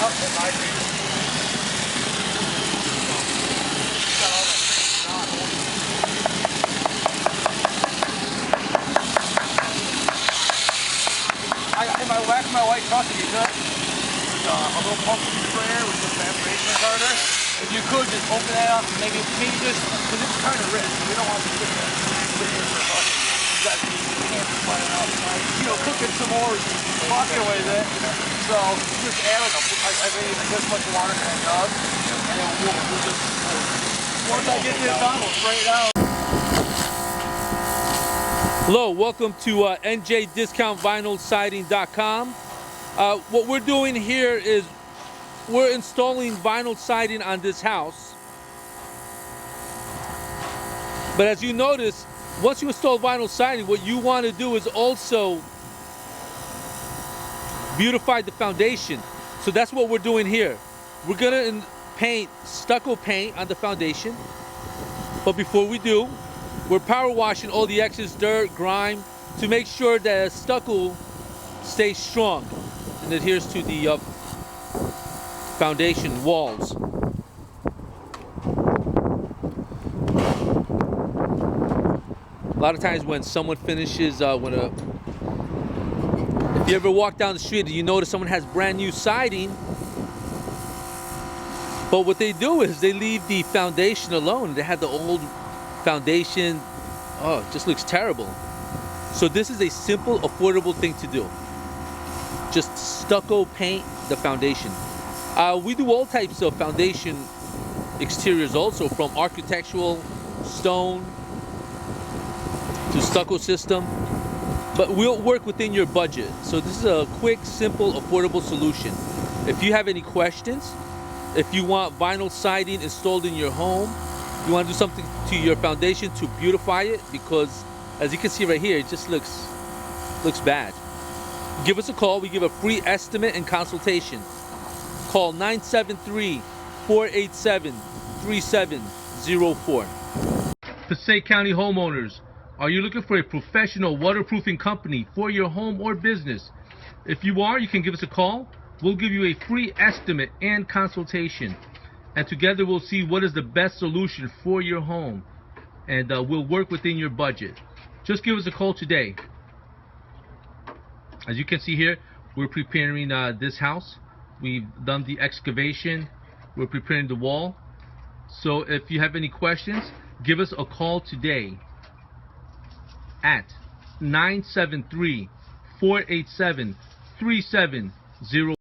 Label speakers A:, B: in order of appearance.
A: up at my feet. Got all that crazy knot. In my wax my white truck, if you could, there's a little pumpkin sprayer with just evaporation retarder. If you could just open that up, maybe just, because it's kind of rich, we don't want to sit there for fucking. You guys can't be flying out, like, you know, cooking some more, fucking with it. So just add like I mean, this much water in a jug, and then we'll just, once I get this done, we'll spray it out.
B: Hello, welcome to NJDiscountVinylSiding.com. What we're doing here is we're installing vinyl siding on this house. But as you notice, once you install vinyl siding, what you want to do is also beautify the foundation. So that's what we're doing here. We're gonna paint stucco paint on the foundation. But before we do, we're power washing all the excess dirt, grime, to make sure that the stucco stays strong and adheres to the foundation walls. A lot of times when someone finishes, if you ever walk down the street and you notice someone has brand new siding, but what they do is they leave the foundation alone. They have the old foundation. Oh, it just looks terrible. So this is a simple, affordable thing to do. Just stucco paint the foundation. We do all types of foundation exteriors also, from architectural, stone, to stucco system. But we'll work within your budget. So this is a quick, simple, affordable solution. If you have any questions, if you want vinyl siding installed in your home, you want to do something to your foundation to beautify it, because as you can see right here, it just looks bad. Give us a call. We give a free estimate and consultation. Call 973-487-3704. Passaic County homeowners, are you looking for a professional waterproofing company for your home or business? If you are, you can give us a call. We'll give you a free estimate and consultation. And together we'll see what is the best solution for your home. And we'll work within your budget. Just give us a call today. As you can see here, we're preparing this house. We've done the excavation. We're preparing the wall. So if you have any questions, give us a call today at 973-487-3704.